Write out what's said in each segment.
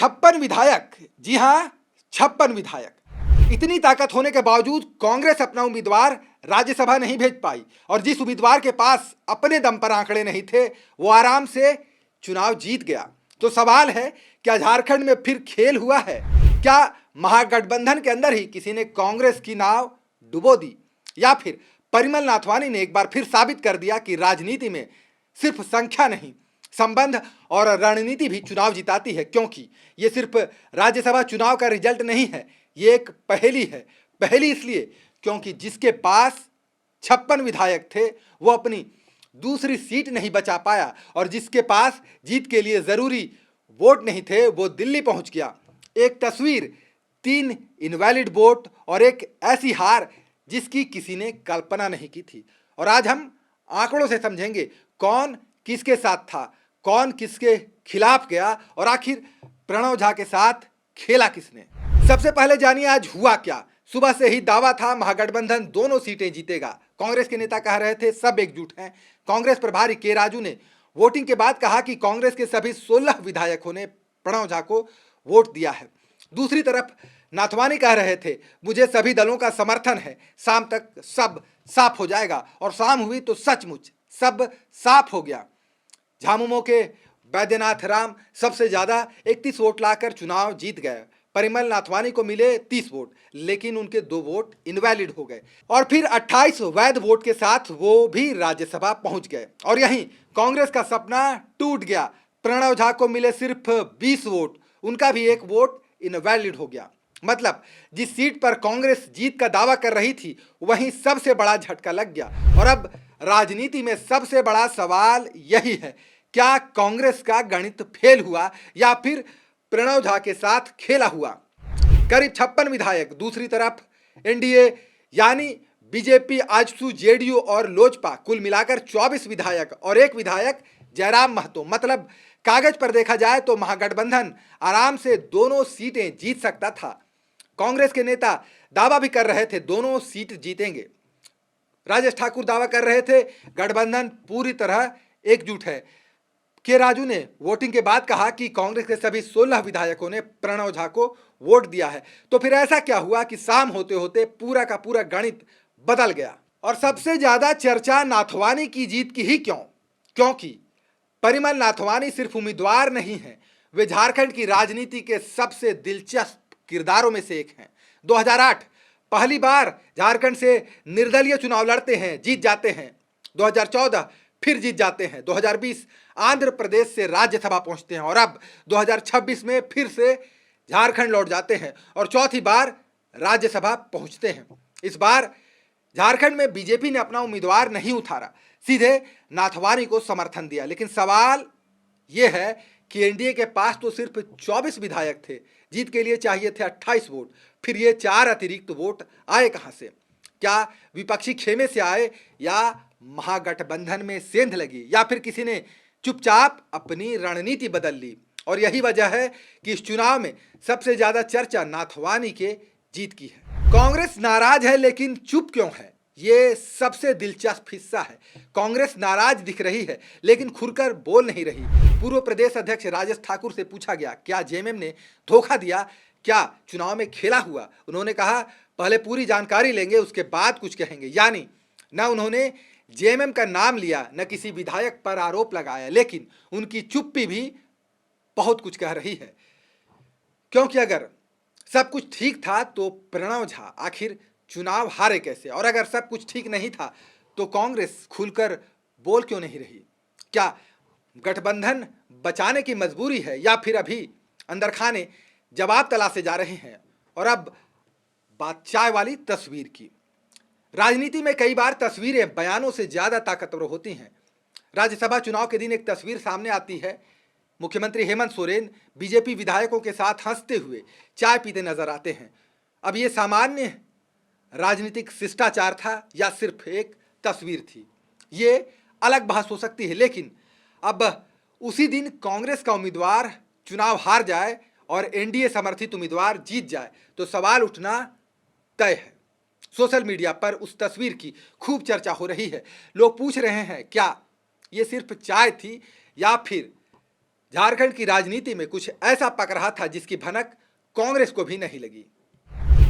56 विधायक, जी हां 56 विधायक। इतनी ताकत होने के बावजूद कांग्रेस अपना उम्मीदवार राज्यसभा नहीं भेज पाई और जिस उम्मीदवार के पास अपने दम पर आंकड़े नहीं थे वो आराम से चुनाव जीत गया। तो सवाल है, क्या झारखंड में फिर खेल हुआ है? क्या महागठबंधन के अंदर ही किसी ने कांग्रेस की नाव डुबो दी, या फिर परिमल नाथवानी ने एक बार फिर साबित कर दिया कि राजनीति में सिर्फ संख्या नहीं, संबंध और रणनीति भी चुनाव जिताती है? क्योंकि ये सिर्फ राज्यसभा चुनाव का रिजल्ट नहीं है, ये एक पहेली है। पहेली इसलिए क्योंकि जिसके पास 56 विधायक थे वो अपनी दूसरी सीट नहीं बचा पाया और जिसके पास जीत के लिए जरूरी वोट नहीं थे वो दिल्ली पहुंच गया। एक तस्वीर, 3 इनवैलिड वोट और एक ऐसी हार जिसकी किसी ने कल्पना नहीं की थी। और आज हम आंकड़ों से समझेंगे कौन किसके साथ था, कौन किसके खिलाफ गया और आखिर प्रणव झा के साथ खेला किसने। सबसे पहले जानिए आज हुआ क्या। सुबह से ही दावा था महागठबंधन दोनों सीटें जीतेगा। कांग्रेस के नेता कह रहे थे सब एकजुट हैं। कांग्रेस प्रभारी के राजू ने वोटिंग के बाद कहा कि कांग्रेस के सभी 16 विधायकों ने प्रणव झा को वोट दिया है। दूसरी तरफ नाथवानी कह रहे थे मुझे सभी दलों का समर्थन है, शाम तक सब साफ हो जाएगा। और शाम हुई तो सचमुच सब साफ हो गया। झामुमो के बैद्यनाथ राम सबसे ज्यादा 31 वोट लाकर चुनाव जीत गए। परिमल नाथवानी को मिले 30 वोट, लेकिन उनके 2 वोट इनवैलिड हो गए और फिर 28 वैध वोट के साथ वो भी राज्यसभा पहुंच गए। और यहीं कांग्रेस का सपना टूट गया। प्रणव झा को मिले सिर्फ 20 वोट, उनका भी 1 वोट इनवैलिड हो गया। मतलब जिस सीट पर कांग्रेस जीत का दावा कर रही थी वहीं सबसे बड़ा झटका लग गया। और अब राजनीति में सबसे बड़ा सवाल यही है, क्या कांग्रेस का गणित फेल हुआ या फिर प्रणव झा के साथ खेला हुआ? करीब 56 विधायक, दूसरी तरफ एनडीए यानी बीजेपी, आजसू, जेडीयू और लोजपा, कुल मिलाकर 24 विधायक और 1 विधायक जयराम महतो। मतलब कागज पर देखा जाए तो महागठबंधन आराम से दोनों सीटें जीत सकता था। कांग्रेस के नेता दावा भी कर रहे थे दोनों सीट जीतेंगे। राजेश ठाकुर दावा कर रहे थे गठबंधन पूरी तरह एकजुट है। के राजू ने वोटिंग के बाद कहा कि कांग्रेस के सभी 16 विधायकों ने प्रणव झा को वोट दिया है। तो फिर ऐसा क्या हुआ कि शाम होते होते पूरा का पूरा गणित बदल गया? और सबसे ज्यादा चर्चा नाथवानी की जीत की ही क्यों? क्योंकि परिमल नाथवानी सिर्फ उम्मीदवार नहीं है, वे झारखंड की राजनीति के सबसे दिलचस्प किरदारों में से एक हैं। 2008 पहली बार झारखंड से निर्दलीय चुनाव लड़ते हैं, जीत जाते हैं। 2014 फिर जीत जाते हैं। 2020 आंध्र प्रदेश से राज्यसभा पहुंचते हैं और अब 2026 में फिर से झारखंड लौट जाते हैं और चौथी बार राज्यसभा पहुंचते हैं। इस बार झारखंड में बीजेपी ने अपना उम्मीदवार नहीं उतारा, सीधे नाथवानी को समर्थन दिया। लेकिन सवाल यह है कि एनडीए के पास तो सिर्फ 24 विधायक थे, जीत के लिए चाहिए थे 28 वोट। फिर ये 4 अतिरिक्त वोट आए कहां से? क्या विपक्षी खेमे से आए या महागठबंधन में सेंध लगी या फिर किसी ने चुपचाप अपनी रणनीति बदल ली? और यही वजह है कि इस चुनाव में सबसे ज्यादा चर्चा नाथवानी के जीत की है। कांग्रेस नाराज है लेकिन चुप क्यों है, ये सबसे दिलचस्प हिस्सा है। कांग्रेस नाराज दिख रही है लेकिन खुलकर बोल नहीं रही। पूर्व प्रदेश अध्यक्ष राजेश ठाकुर से पूछा गया क्या जेएमएम ने धोखा दिया, क्या चुनाव में खेला हुआ? उन्होंने कहा पहले पूरी जानकारी लेंगे उसके बाद कुछ कहेंगे। यानी न उन्होंने जेएमएम का नाम लिया, न किसी विधायक पर आरोप लगाया, लेकिन उनकी चुप्पी भी बहुत कुछ कह रही है। क्योंकि अगर सब कुछ ठीक था तो प्रणव झा आखिर चुनाव हारे कैसे? और अगर सब कुछ ठीक नहीं था तो कांग्रेस खुलकर बोल क्यों नहीं रही? क्या गठबंधन बचाने की मजबूरी है या फिर अभी अंदर खाने जवाब तलाशे जा रहे हैं? और अब बात चाय वाली तस्वीर की। राजनीति में कई बार तस्वीरें बयानों से ज्यादा ताकतवर होती हैं। राज्यसभा चुनाव के दिन एक तस्वीर सामने आती है, मुख्यमंत्री हेमंत सोरेन बीजेपी विधायकों के साथ हंसते हुए चाय पीते नजर आते हैं। अब ये सामान्य राजनीतिक शिष्टाचार था या सिर्फ एक तस्वीर थी, ये अलग बहस हो सकती है। लेकिन अब उसी दिन कांग्रेस का उम्मीदवार चुनाव हार जाए और एनडीए समर्थित उम्मीदवार जीत जाए तो सवाल उठना तय है। सोशल मीडिया पर उस तस्वीर की खूब चर्चा हो रही है। लोग पूछ रहे हैं क्या ये सिर्फ चाय थी या फिर झारखंड की राजनीति में कुछ ऐसा पक रहा था जिसकी भनक कांग्रेस को भी नहीं लगी।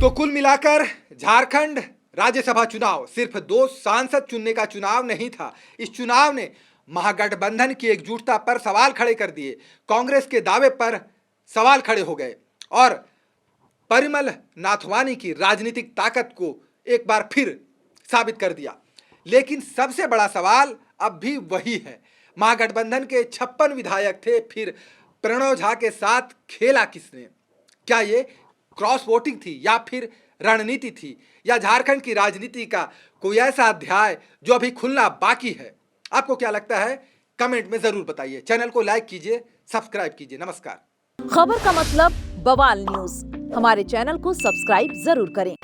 तो कुल मिलाकर झारखंड राज्यसभा चुनाव सिर्फ 2 सांसद चुनने का चुनाव नहीं था। इस चुनाव ने महागठबंधन की एकजुटता पर सवाल खड़े कर दिए, कांग्रेस के दावे पर सवाल खड़े हो गए और परिमल नाथवानी की राजनीतिक ताकत को एक बार फिर साबित कर दिया। लेकिन सबसे बड़ा सवाल अब भी वही है, महागठबंधन के 56 विधायक थे, फिर प्रणव झा के साथ खेला किसने? क्या ये क्रॉस वोटिंग थी या फिर रणनीति थी, या झारखंड की राजनीति का कोई ऐसा अध्याय जो अभी खुलना बाकी है? आपको क्या लगता है? कमेंट में जरूर बताइए। चैनल को लाइक कीजिए, सब्सक्राइब कीजिए। नमस्कार। खबर का मतलब बवाल न्यूज, हमारे चैनल को सब्सक्राइब जरूर करें।